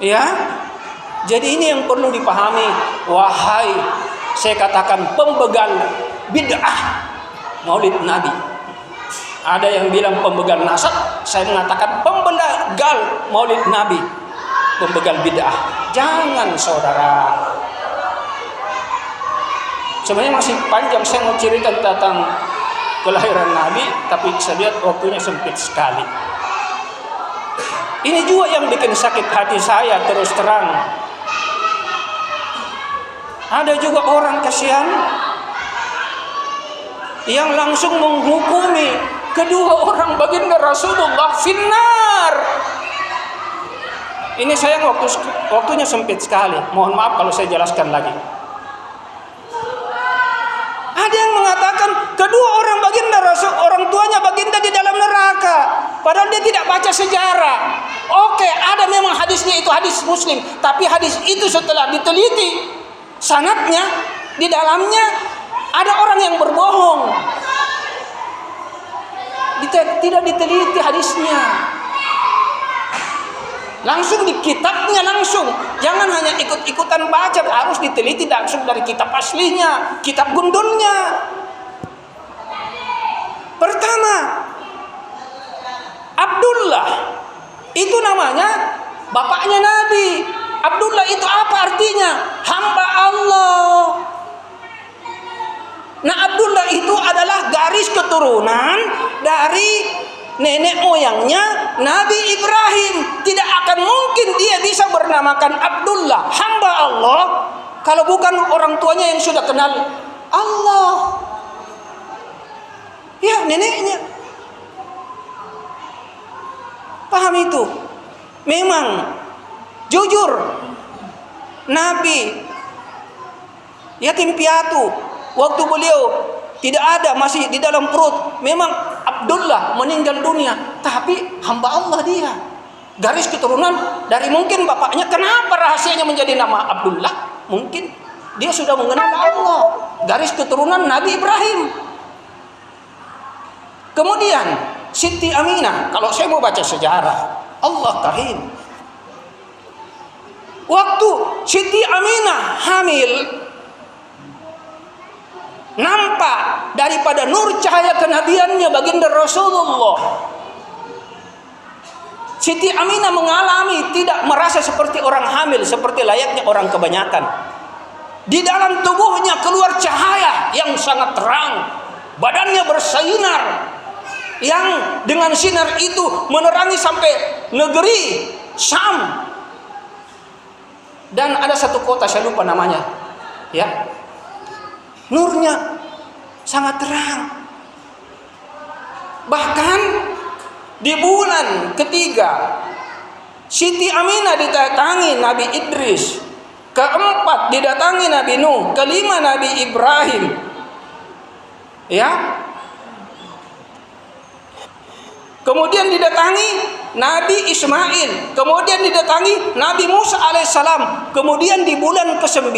Ya, jadi ini yang perlu dipahami. Wahai, saya katakan pembegal bid'ah Maulid Nabi. Ada yang bilang pembegal nasab, saya mengatakan pembegal Maulid Nabi, pembegal bid'ah. Jangan saudara. Sebenarnya masih panjang saya mau cerita tentang kelahiran Nabi, tapi saya lihat waktunya sempit sekali. Ini juga yang bikin sakit hati saya, terus terang. Ada juga orang kasihan yang langsung menghukumi kedua orang baginda Rasulullah finnar. Ini sayang waktunya sempit sekali. Mohon maaf kalau saya jelaskan lagi. Ada yang mengatakan kedua orang baginda Rasul, orang tuanya baginda di dalam neraka, padahal dia tidak baca sejarah. Oke, ada memang hadisnya, itu hadis Muslim, tapi hadis itu setelah diteliti sanadnya, di dalamnya ada orang yang berbohong. Tidak diteliti hadisnya. Langsung di kitabnya langsung. Jangan hanya ikut-ikutan baca, harus diteliti langsung dari kitab aslinya, kitab gundulnya. Pertama, Abdullah itu namanya bapaknya Nabi. Abdullah itu apa artinya? Hamba Allah. Nah, Abdullah itu adalah garis keturunan dari nenek moyangnya Nabi Ibrahim. Tidak akan mungkin dia bisa bernamakan Abdullah, hamba Allah, kalau bukan orang tuanya yang sudah kenal Allah. Ya, neneknya. Paham itu? Memang jujur Nabi yatim piatu, waktu beliau tidak ada, masih di dalam perut, memang Abdullah meninggal dunia, tapi hamba Allah dia. Garis keturunan dari mungkin bapaknya. Kenapa rahasianya menjadi nama Abdullah? Mungkin dia sudah mengenal Allah. Garis keturunan Nabi Ibrahim. Kemudian Siti Aminah, kalau saya mau baca sejarah, Allah Karim. Waktu Siti Aminah hamil, nampak daripada nur cahaya kenabiannya baginda Rasulullah. Siti Aminah mengalami tidak merasa seperti orang hamil, seperti layaknya orang kebanyakan. Di dalam tubuhnya keluar cahaya yang sangat terang, badannya bersinar, yang dengan sinar itu menerangi sampai negeri Syam. Dan ada satu kota, saya lupa namanya, ya, nurnya sangat terang. Bahkan di bulan ketiga Siti Aminah didatangi Nabi Idris, keempat didatangi Nabi Nuh, kelima Nabi Ibrahim, ya. Kemudian didatangi Nabi Ismail, kemudian didatangi Nabi Musa alaihissalam. Kemudian di bulan ke-9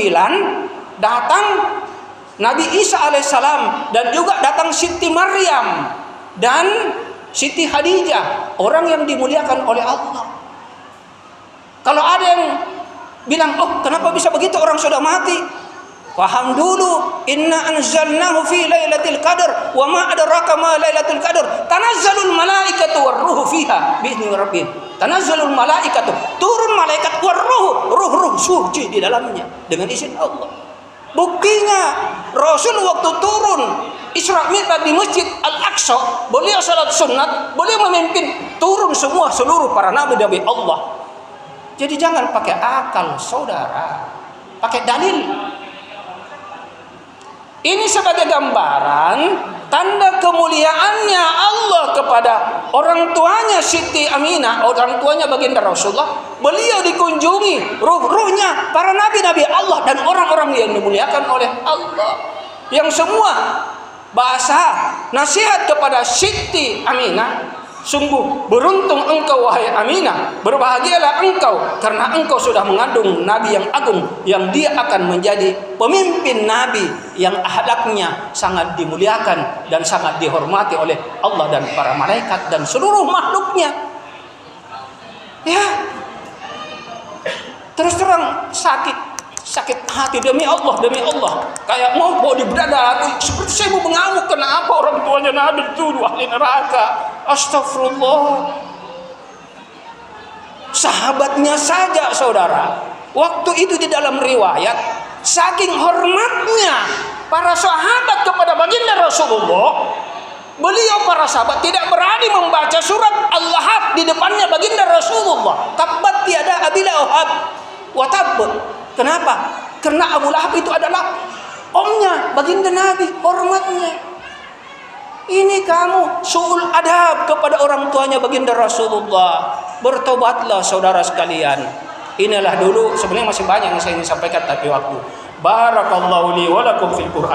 datang Nabi Isa alaihissalam, dan juga datang Siti Maryam dan Siti Khadijah, orang yang dimuliakan oleh Allah. Kalau ada yang bilang, oh kenapa bisa begitu, orang sudah mati? Paham dulu, inna anzalnahu fi lailatul qadar, wa ma adraka ma lailatul qadar, tanazzalul malaikatu warruhu fiha biizni rabbihim. Tanazzalul malaikatu, turun malaikat, warruhu, ruh suci di dalamnya dengan izin Allah. Buktinya Rasul waktu turun Isra Mi'raj di Masjid Al-Aqsa, beliau salat sunat, beliau memimpin turun semua seluruh para nabi-nabi Allah. Jadi jangan pakai akal saudara, pakai dalil. Ini sebagai gambaran tanda kemuliaannya Allah kepada orang tuanya Siti Aminah, orang tuanya baginda Rasulullah. Beliau dikunjungi ruh-ruhnya para nabi-nabi Allah dan orang-orang yang dimuliakan oleh Allah. Yang semua bahasa nasihat kepada Siti Aminah, sungguh beruntung engkau wahai Aminah, berbahagialah engkau karena engkau sudah mengandung Nabi yang agung, yang dia akan menjadi pemimpin Nabi yang akhlaknya sangat dimuliakan dan sangat dihormati oleh Allah dan para malaikat dan seluruh makhluknya. Ya, Terus terang sakit hati, demi Allah, kayak mau bawa di dada. Seperti saya mau mengamuk, kenapa orang tuanya Nabi dituduh ahli neraka. Astagfirullah. Sahabatnya saja, saudara, waktu itu di dalam riwayat, saking hormatnya para sahabat kepada baginda Rasulullah, beliau para sahabat tidak berani membaca surat Al-Lahab di depannya baginda Rasulullah. Tabbat yada Abi Lahab wa tabb. Kenapa? Karena Abu Lahab itu adalah omnya baginda Nabi, hormatnya. Ini kamu su'ul adab kepada orang tuanya baginda Rasulullah. Bertobatlah saudara sekalian. Inilah dulu, sebenarnya masih banyak yang saya ingin sampaikan tapi waktu. Barakallahu li wa lakum fil Qur'an.